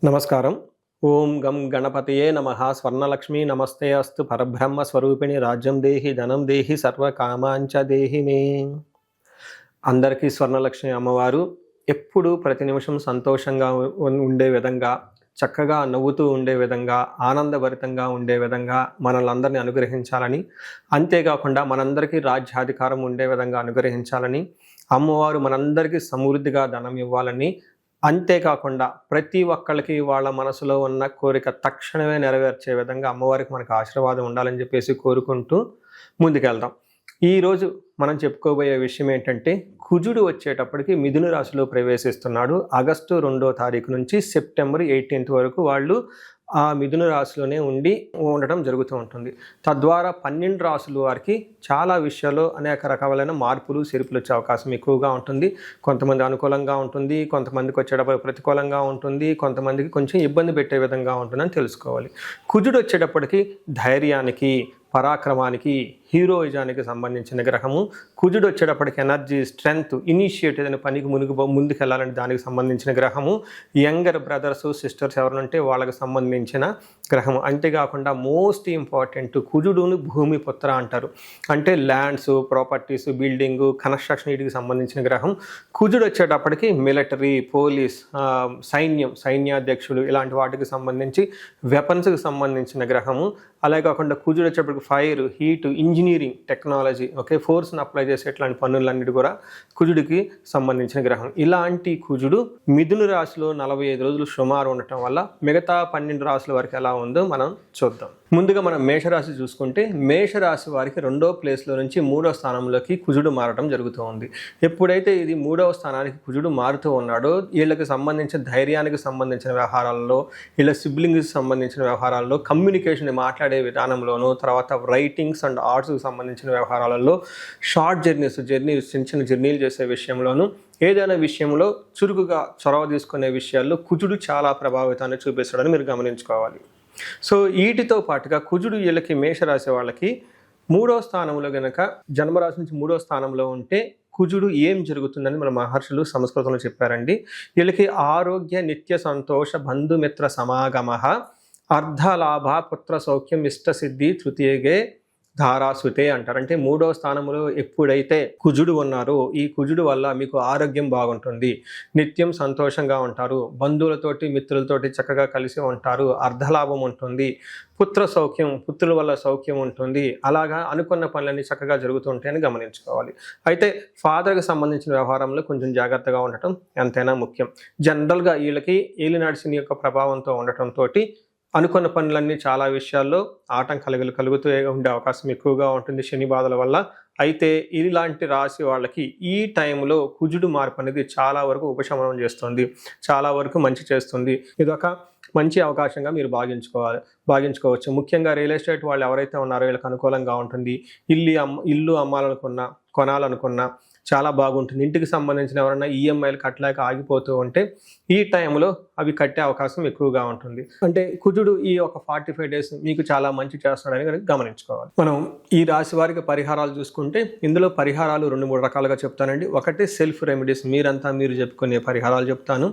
నమస్కారం. ఓం గం గణపతయే నమః. స్వర్ణలక్ష్మీ నమస్తే అస్తు. పరబ్రహ్మ స్వరూపిణి రాజ్యం దేహి ధనం దేహి సర్వకామాంచ దేహి మే. అందరికీ స్వర్ణలక్ష్మి అమ్మవారు ఎప్పుడు ప్రతి నిమిషం సంతోషంగా ఉండే విధంగా, చక్కగా నవ్వుతూ ఉండే విధంగా, ఆనందభరితంగా ఉండే విధంగా మనల్ని అనుగ్రహించాలని, అంతేకాకుండా మనందరికీ రాజ్యాధికారం ఉండే విధంగా అనుగ్రహించాలని, అమ్మవారు మనందరికీ సమృద్ధిగా ధనం ఇవ్వాలని, అంతేకాకుండా ప్రతి ఒక్కళ్ళకి వాళ్ళ మనసులో ఉన్న కోరిక తక్షణమే నెరవేర్చే విధంగా అమ్మవారికి మనకు ఆశీర్వాదం ఉండాలని చెప్పేసి కోరుకుంటూ ముందుకెళ్దాం. ఈరోజు మనం చెప్పుకోబోయే విషయం ఏంటంటే, కుజుడు వచ్చేటప్పటికి మిథున రాశిలో ప్రవేశిస్తున్నాడు. ఆగస్టు 2వ తారీఖు నుంచి సెప్టెంబర్ 18 వరకు వాళ్ళు ఆ మిథున రాశిలోనే ఉండటం జరుగుతూ ఉంటుంది. తద్వారా 12 రాశుల వారికి చాలా విషయాల్లో అనేక రకాలైన మార్పులు చేర్పులు వచ్చే అవకాశం ఎక్కువగా ఉంటుంది. కొంతమంది అనుకూలంగా ఉంటుంది, కొంతమందికి వచ్చేటప్పుడు ప్రతికూలంగా ఉంటుంది, కొంతమందికి కొంచెం ఇబ్బంది పెట్టే విధంగా ఉంటుందని తెలుసుకోవాలి. కుజుడు వచ్చేటప్పటికి ధైర్యానికి, పరాక్రమానికి, హీరోయిజానికి సంబంధించిన గ్రహము. కుజుడు వచ్చేటప్పటికి ఎనర్జీ, స్ట్రెంగ్త్, ఇనిషియేటివ్ అనే పనికి ముందుకెళ్ళాలని దానికి సంబంధించిన గ్రహము. యంగర్ బ్రదర్స్ సిస్టర్స్ ఎవరుంటే వాళ్ళకి సంబంధించిన గ్రహము. అంతేకాకుండా మోస్ట్ ఇంపార్టెంట్, కుజుడును భూమి పుత్ర అంటారు. అంటే ల్యాండ్స్, ప్రాపర్టీస్, బిల్డింగు, కన్స్ట్రక్షన్ వీటికి సంబంధించిన గ్రహం. కుజుడు వచ్చేటప్పటికి మిలిటరీ, పోలీస్, సైన్యాధ్యక్షుడు ఇలాంటి వాటికి సంబంధించి వెపన్స్కి సంబంధించిన గ్రహము. అలాగే కాకుండా కుజుడు వచ్చేటప్పటికి ఫైర్, హీట్, ఇంజనీరింగ్, టెక్నాలజీ, ఫోర్స్ని అప్లై చేసే ఇట్లాంటి పనులన్నిటి కూడా కుజుడికి సంబంధించిన గ్రహం. ఇలాంటి కుజుడు మిథున రాశిలో 45 రోజులు సుమారు ఉండటం వల్ల మిగతా 12 రాశుల వరకు ఎలా ఉందో మనం చూద్దాం. ముందుగా మనం మేషరాశి చూసుకుంటే, మేషరాశి వారికి 2వ ప్లేస్లో నుంచి 3వ స్థానంలోకి కుజుడు మారడం జరుగుతూ ఉంది. ఎప్పుడైతే ఇది 3వ స్థానానికి కుజుడు మారుతూ ఉన్నాడో, వీళ్ళకి సంబంధించిన ధైర్యానికి సంబంధించిన వ్యవహారాల్లో, వీళ్ళ సిబ్లింగ్స్కి సంబంధించిన వ్యవహారాల్లో, కమ్యూనికేషన్ మాట్లాడే విధానంలోనూ, తర్వాత రైటింగ్స్ అండ్ ఆర్ట్స్కి సంబంధించిన వ్యవహారాలలో, షార్ట్ జర్నీస్ చిన్న చిన్న జర్నీలు చేసే విషయంలోనూ, ఏదైనా విషయంలో చురుకుగా చొరవ తీసుకునే విషయాల్లో కుజుడు చాలా ప్రభావితాన్ని చూపిస్తాడని మీరు గమనించుకోవాలి. సో వీటితో పాటుగా కుజుడు వీళ్ళకి మేషరాశి వాళ్ళకి 3వ స్థానంలో గనక, జన్మరాశి నుంచి 3వ స్థానంలో ఉంటే కుజుడు ఏం జరుగుతుందని మన మహర్షులు సంస్కృతంలో చెప్పారండి. వీళ్ళకి ఆరోగ్య, నిత్య సంతోష, బంధుమిత్ర సమాగమ, అర్ధలాభ, పుత్ర సౌఖ్యం, ఇష్టసిద్ధి, తృతీయగే ధారాసుతే అంటారు. అంటే 3వ స్థానంలో ఎప్పుడైతే కుజుడు ఉన్నారో, ఈ కుజుడు వల్ల మీకు ఆరోగ్యం బాగుంటుంది, నిత్యం సంతోషంగా ఉంటారు, బంధువులతోటి మిత్రులతోటి చక్కగా కలిసి ఉంటారు, అర్ధలాభం ఉంటుంది, పుత్ర సౌఖ్యం, పుత్రుల వల్ల సౌఖ్యం ఉంటుంది. అలాగా అనుకున్న పనులన్నీ చక్కగా జరుగుతుంటాయని గమనించుకోవాలి. అయితే ఫాదర్కి సంబంధించిన వ్యవహారంలో కొంచెం జాగ్రత్తగా ఉండటం ఎంతైనా ముఖ్యం. జనరల్గా వీళ్ళకి ఏలినాటి శని యొక్క ప్రభావంతో ఉండటంతో అనుకున్న పనులన్నీ చాలా విషయాల్లో ఆటంకాలు కలుగుతూ ఉండే అవకాశం ఎక్కువగా ఉంటుంది శని బాధల వల్ల. అయితే ఇలాంటి రాశి వాళ్ళకి ఈ టైంలో కుజుడు మార్పు అనేది చాలా వరకు ఉపశమనం చేస్తుంది, చాలా వరకు మంచి చేస్తుంది. ఇదొక మంచి అవకాశంగా మీరు భావించుకోవచ్చు. ముఖ్యంగా రియల్ ఎస్టేట్ వాళ్ళు ఎవరైతే ఉన్నారో వీళ్ళకి అనుకూలంగా ఉంటుంది. ఇల్లు అమ్మాలనుకున్నా, కొనాలనుకున్నా చాలా బాగుంటుంది. ఇంటికి సంబంధించిన ఎవరైనా ఈఎంఐలు కట్టలేక ఆగిపోతూ ఉంటే ఈ టైంలో అవి కట్టే అవకాశం ఎక్కువగా ఉంటుంది. అంటే కుజుడు ఈ ఒక 45 డేస్ మీకు చాలా మంచి చేస్తాడని గమనించుకోవాలి. మనం ఈ రాశి వారికి పరిహారాలు చూసుకుంటే, ఇందులో పరిహారాలు 2-3 రకాలుగా చెప్తానండి. ఒకటి సెల్ఫ్ రెమెడీస్, మీరు చెప్పుకునే పరిహారాలు చెప్తాను.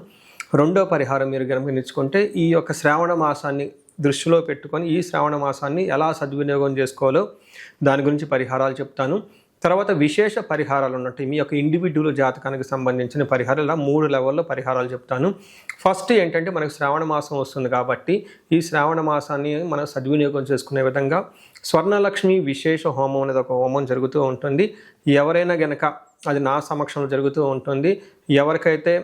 2వ పరిహారం మీరు గమనించుకుంటే, ఈ యొక్క శ్రావణ మాసాన్ని దృష్టిలో పెట్టుకొని ఈ శ్రావణ మాసాన్ని ఎలా సద్వినియోగం చేసుకోవాలో దాని గురించి పరిహారాలు చెప్తాను. తర్వాత విశేష పరిహారాలు ఉన్నట్టు మీ యొక్క ఇండివిడ్యువల్ జాతకానికి సంబంధించిన పరిహారాలు, ఇలా 3 లెవెల్లో పరిహారాలు చెప్తాను. ఫస్ట్ ఏంటంటే, మనకు శ్రావణ మాసం వస్తుంది కాబట్టి ఈ శ్రావణ మాసాన్ని మనం సద్వినియోగం చేసుకునే విధంగా స్వర్ణలక్ష్మి విశేష హోమం అనేది ఒక హోమం జరుగుతూ ఉంటుంది. ఎవరైనా గనక, అది నా సమక్షంలో జరుగుతూ ఉంటుంది, ఎవరికైతే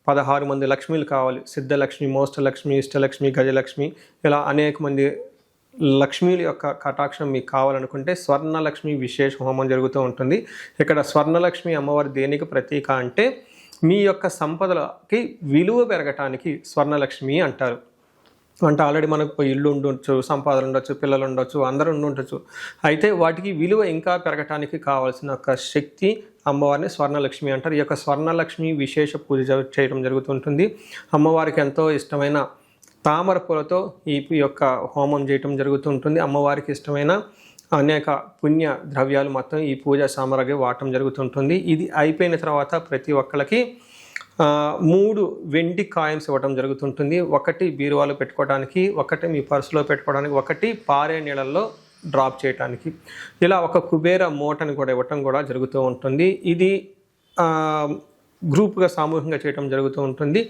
16 మంది లక్ష్మీలు కావాలి, సిద్ధలక్ష్మి, మోష్టలక్ష్మి, ఇష్టలక్ష్మి, గజలక్ష్మి, ఇలా అనేక మంది లక్ష్మీల యొక్క కటాక్షం మీకు కావాలనుకుంటే స్వర్ణలక్ష్మి విశేష హోమం జరుగుతూ ఉంటుంది. ఇక్కడ స్వర్ణలక్ష్మి అమ్మవారి దేనికి ప్రతీక అంటే, మీ యొక్క సంపదలకి విలువ పెరగటానికి స్వర్ణలక్ష్మి అంటారు. అంటే ఆల్రెడీ మనకు ఇల్లు ఉండొచ్చు, సంపాదన ఉండొచ్చు, పిల్లలు ఉండొచ్చు, అందరూ ఉండొచ్చు. అయితే వాటికి విలువ ఇంకా పెరగటానికి కావాల్సిన ఒక శక్తి అమ్మవారిని స్వర్ణలక్ష్మి అంటారు. ఈ యొక్క స్వర్ణలక్ష్మి విశేష పూజ చేయడం జరుగుతుంటుంది. అమ్మవారికి ఎంతో ఇష్టమైన తామర పూలతో ఈ యొక్క హోమం చేయటం జరుగుతుంటుంది. అమ్మవారికి ఇష్టమైన అనేక పుణ్య ద్రవ్యాలు మొత్తం ఈ పూజా సామగ్రి వాడటం జరుగుతుంటుంది. ఇది అయిపోయిన తర్వాత ప్రతి ఒక్కరికి 3 వెండి కాయిన్స్ ఇవ్వడం జరుగుతుంటుంది. ఒకటి బీరువాలో పెట్టుకోవడానికి, ఒకటి మీ పర్సులో పెట్టుకోవడానికి, ఒకటి పారే నీళ్ళల్లో డ్రాప్ చేయడానికి. ఇలా ఒక కుబేర మూటని కూడా ఇవ్వటం కూడా జరుగుతూ ఉంటుంది. ఇది గ్రూప్గా సామూహికంగా చేయడం జరుగుతూ ఉంటుంది.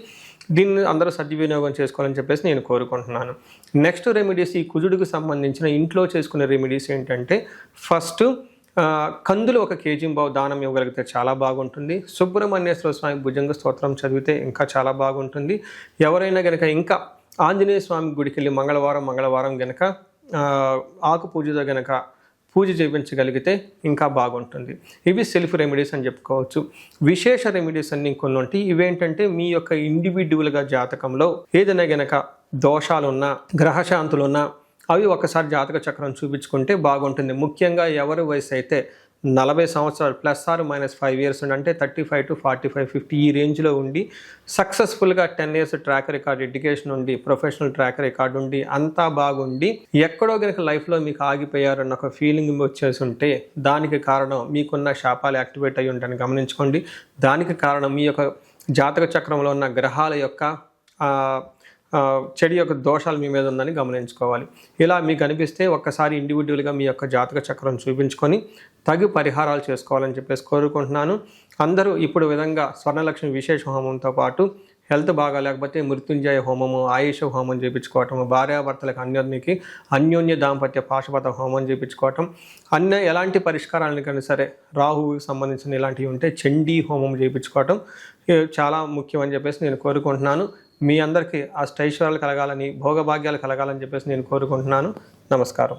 దీన్ని అందరూ సద్వినియోగం చేసుకోవాలని చెప్పేసి నేను కోరుకుంటున్నాను. నెక్స్ట్ రెమెడీస్, ఈ కుజుడికి సంబంధించిన ఇంట్లో చేసుకునే రెమెడీస్ ఏంటంటే, ఫస్ట్ కందులు 1 కేజీ దానం ఇవ్వగలిగితే చాలా బాగుంటుంది. సుబ్రహ్మణ్యేశ్వర స్వామి భుజంగ స్తోత్రం చదివితే ఇంకా చాలా బాగుంటుంది. ఎవరైనా కనుక ఇంకా ఆంజనేయ స్వామి గుడికి వెళ్ళి మంగళవారం కనుక ఆకు పూజతో కనుక పూజ చేయించగలిగితే ఇంకా బాగుంటుంది. ఇవి సెల్ఫ్ రెమెడీస్ అని చెప్పుకోవచ్చు. విశేష రెమెడీస్ అన్ని కొన్ని ఉంటాయి. ఇవేంటంటే మీ యొక్క ఇండివిడ్యువల్గా జాతకంలో ఏదైనా గనక దోషాలున్నా, గ్రహశాంతులున్నా అవి ఒకసారి జాతక చక్రం చూపించుకుంటే బాగుంటుంది. ముఖ్యంగా ఎవరి వయసు అయితే 40 సంవత్సరాలు +or-5 ఇయర్స్ ఉండి, అంటే 35 to 45, 50 ఈ రేంజ్లో ఉండి సక్సెస్ఫుల్గా 10 ఇయర్స్ ట్రాక్ రికార్డ్, ఎడ్యుకేషన్ ఉండి, ప్రొఫెషనల్ ట్రాక్ రికార్డ్ ఉండి, అంతా బాగుండి ఎక్కడో కనుక లైఫ్లో మీకు ఆగిపోయారన్న ఒక ఫీలింగ్ వచ్చేసి ఉంటే దానికి కారణం మీకున్న శాపాలు యాక్టివేట్ అయ్యి ఉంటాయని గమనించుకోండి. దానికి కారణం మీ యొక్క జాతక చక్రంలో ఉన్న గ్రహాల యొక్క చెడు యొక్క దోషాలు మీ మీద ఉందని గమనించుకోవాలి. ఇలా మీకు అనిపిస్తే ఒక్కసారి ఇండివిజువల్గా మీ యొక్క జాతక చక్రం చూపించుకొని తగు పరిహారాలు చేసుకోవాలని చెప్పేసి కోరుకుంటున్నాను. అందరూ ఇప్పుడు విధంగా స్వర్ణలక్ష్మి విశేష హోమంతో పాటు హెల్త్ బాగా లేకపోతే మృత్యుంజయ హోమము, ఆయుష హోమం చేయించుకోవటం, భార్యాభర్తలకు అన్యోన్య దాంపత్య పాశుపత హోమం చేయించుకోవటం, ఎలాంటి పరిష్కారాలను కానీ సరే రాహువుకి సంబంధించిన ఇలాంటివి ఉంటే చండీ హోమం చేయించుకోవటం చాలా ముఖ్యం అని చెప్పేసి నేను కోరుకుంటున్నాను. మీ అందరికీ అష్టైశ్వర్యాలు కలగాలని, భోగభాగ్యాలు కలగాలని చెప్పేసి నేను కోరుకుంటున్నాను. నమస్కారం.